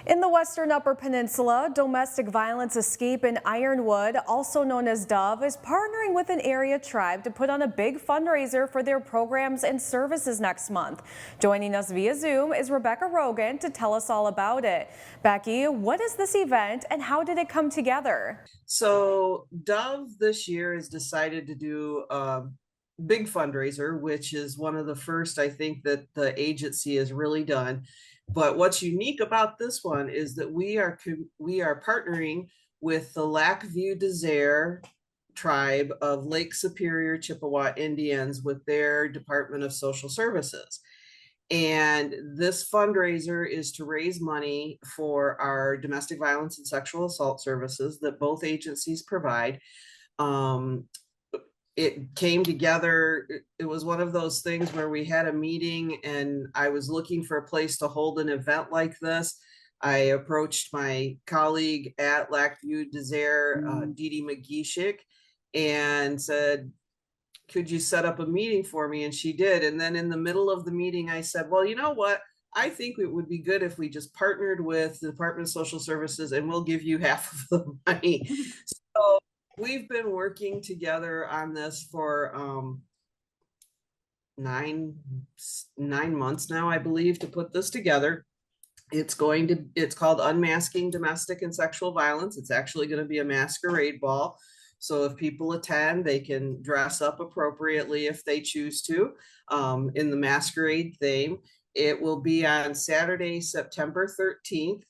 In the Western Upper Peninsula, Domestic Violence Escape in Ironwood, also known as Dove, is partnering with an area tribe to put on a big fundraiser for their programs and services next month. Joining us via Zoom is Rebecca Rogan to tell us all about it. Becky, what is this event and how did it come together? So Dove this year has decided to do a big fundraiser, which is one of the first I think that the agency has really done. But what's unique about this one is that we are partnering with the Lac Vieux tribe of Lake Superior Chippewa Indians with their Department of Social Services. And this fundraiser is to raise money for our domestic violence and sexual assault services that both agencies provide. Um, it came together. It was one of those things where we had a meeting and I was looking for a place to hold an event like this. I approached my colleague at Lac Vieux Dee Dee McGeeshick, and said, could you set up a meeting for me? And she did. And then in the middle of the meeting, I said, well, you know what? I think it would be good if we just partnered with the Department of Social Services and we'll give you half of the money. So we've been working together on this for 9 months now, I believe, to put this together. It's called Unmasking Domestic and Sexual Violence. It's actually going to be a masquerade ball. So if people attend, they can dress up appropriately if they choose to, in the masquerade theme. It will be on Saturday, September 13th.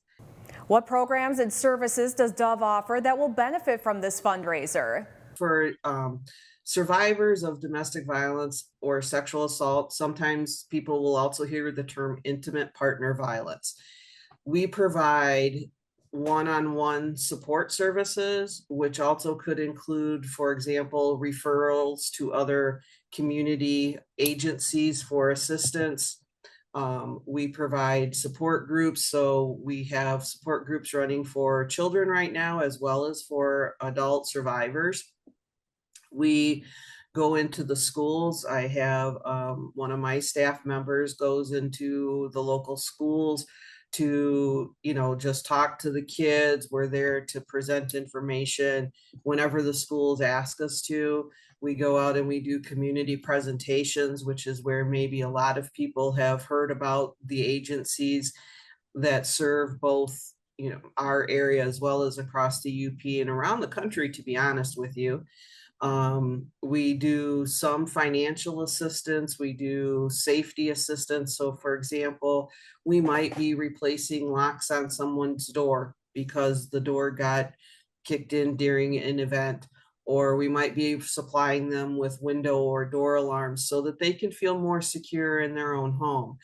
What programs and services does Dove offer that will benefit from this fundraiser? For survivors of domestic violence or sexual assault, sometimes people will also hear the term intimate partner violence. We provide one-on-one support services, which also could include, for example, referrals to other community agencies for assistance. We provide support groups, so we have support groups running for children right now as well as for adult survivors. We go into the schools. I have one of my staff members goes into the local schools to, just talk to the kids. We're there to present information whenever the schools ask us to. We go out and we do community presentations, which is where maybe a lot of people have heard about the agencies that serve both, our area as well as across the UP and around the country, to be honest with you. We do some financial assistance, we do safety assistance. So for example, we might be replacing locks on someone's door because the door got kicked in during an event, or we might be supplying them with window or door alarms so that they can feel more secure in their own home.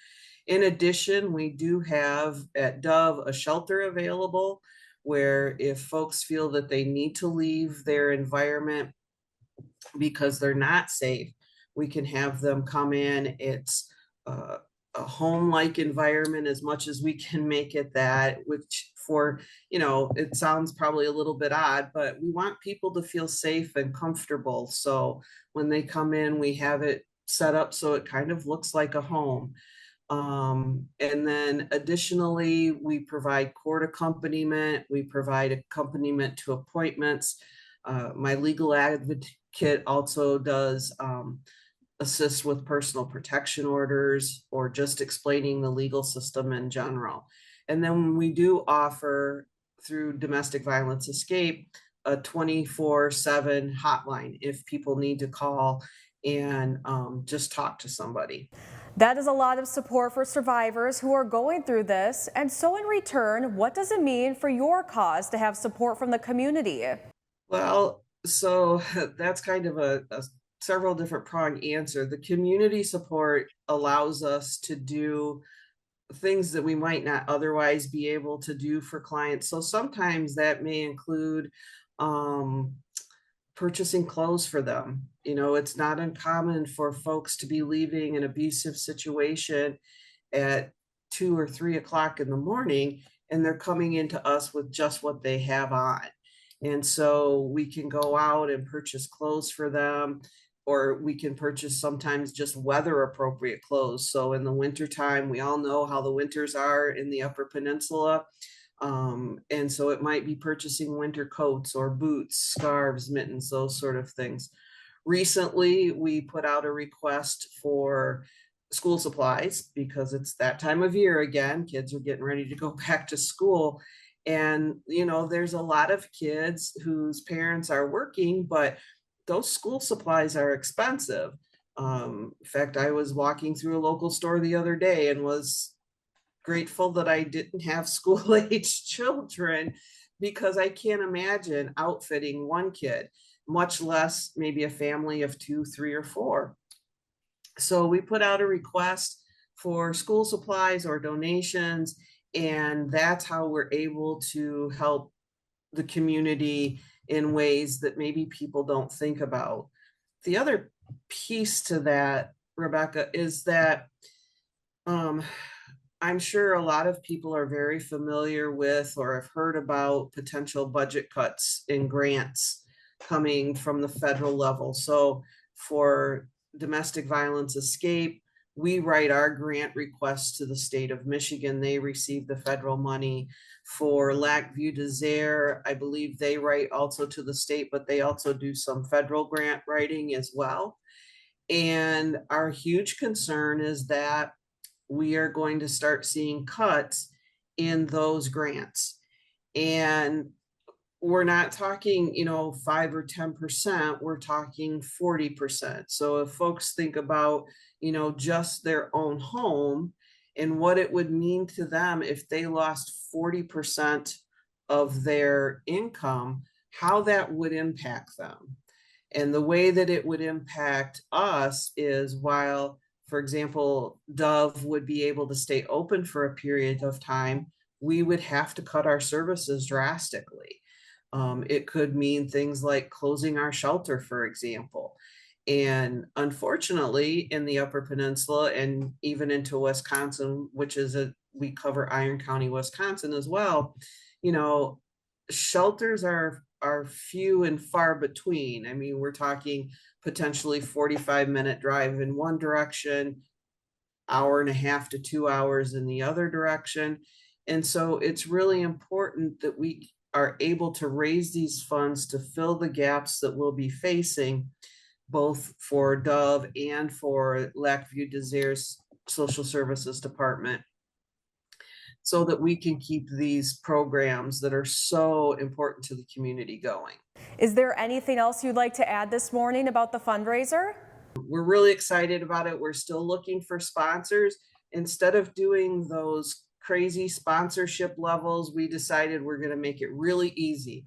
In addition, we do have at Dove a shelter available where if folks feel that they need to leave their environment because they're not safe, we can have them come in. It's a home-like environment as much as we can make it that, which for, it sounds probably a little bit odd, but we want people to feel safe and comfortable. So when they come in, we have it set up so it kind of looks like a home. And then additionally, we provide court accompaniment. We provide accompaniment to appointments. My legal advocate also does assist with personal protection orders or just explaining the legal system in general. And then we do offer through Domestic Violence Escape a 24/7 hotline if people need to call and just talk to somebody. That is a lot of support for survivors who are going through this. And so in return, what does it mean for your cause to have support from the community? Well, so that's kind of a several different pronged answer. The community support allows us to do things that we might not otherwise be able to do for clients. So sometimes that may include purchasing clothes for them. It's not uncommon for folks to be leaving an abusive situation at 2 or 3 o'clock in the morning, and they're coming into us with just what they have on. And so we can go out and purchase clothes for them, or we can purchase sometimes just weather appropriate clothes. So in the wintertime, we all know how the winters are in the Upper Peninsula. And so it might be purchasing winter coats or boots, scarves, mittens, those sort of things. Recently, we put out a request for school supplies because it's that time of year again. Kids are getting ready to go back to school. And, there's a lot of kids whose parents are working, but those school supplies are expensive. In fact, I was walking through a local store the other day and was grateful that I didn't have school-age children because I can't imagine outfitting one kid, much less maybe a family of 2, 3, or 4. So we put out a request for school supplies or donations, and that's how we're able to help the community in ways that maybe people don't think about. The other piece to that, Rebecca, is that I'm sure a lot of people are very familiar with or have heard about potential budget cuts in grants coming from the federal level. So for domestic violence escape, we write our grant requests to the state of Michigan. They receive the federal money. For Lac Vieux Desert, I believe they write also to the state, but they also do some federal grant writing as well. And our huge concern is that we are going to start seeing cuts in those grants. And we're not talking, 5 or 10%, we're talking 40%. So if folks think about, just their own home and what it would mean to them if they lost 40% of their income, how that would impact them. And the way that it would impact us is while, for example, Dove would be able to stay open for a period of time, we would have to cut our services drastically. It could mean things like closing our shelter, for example. And unfortunately, in the Upper Peninsula and even into Wisconsin, which is we cover Iron County, Wisconsin as well, shelters are few and far between. I mean, we're talking potentially 45-minute drive in one direction, hour and a half to 2 hours in the other direction. And so it's really important that we are able to raise these funds to fill the gaps that we'll be facing, both for Dove and for Lac Vieux Desert's Social Services Department, so that we can keep these programs that are so important to the community going. Is there anything else you'd like to add this morning about the fundraiser? We're really excited about it. We're still looking for sponsors. Instead of doing those crazy sponsorship levels, we decided we're going to make it really easy.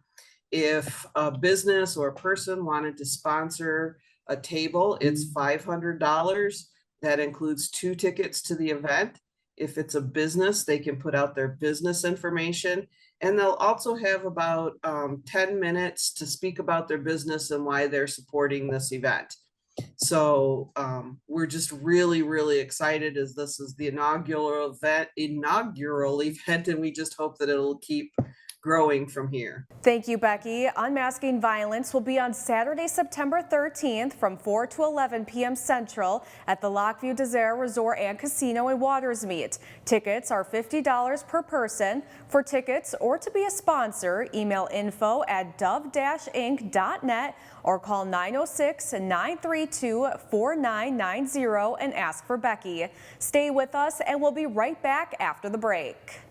If a business or a person wanted to sponsor a table, it's $500. That includes 2 tickets to the event. If it's a business, they can put out their business information, and they'll also have about 10 minutes to speak about their business and why they're supporting this event. So we're just really, really excited, as this is the inaugural event, and we just hope that it'll keep growing from here. Thank you, Becky. Unmasking Violence will be on Saturday, September 13th from 4 to 11 p.m. Central at the Lac Vieux Desert Resort and Casino in Watersmeet. Tickets are $50 per person. For tickets or to be a sponsor, email info@dove-inc.net or call 906-932-4990 and ask for Becky. Stay with us and we'll be right back after the break.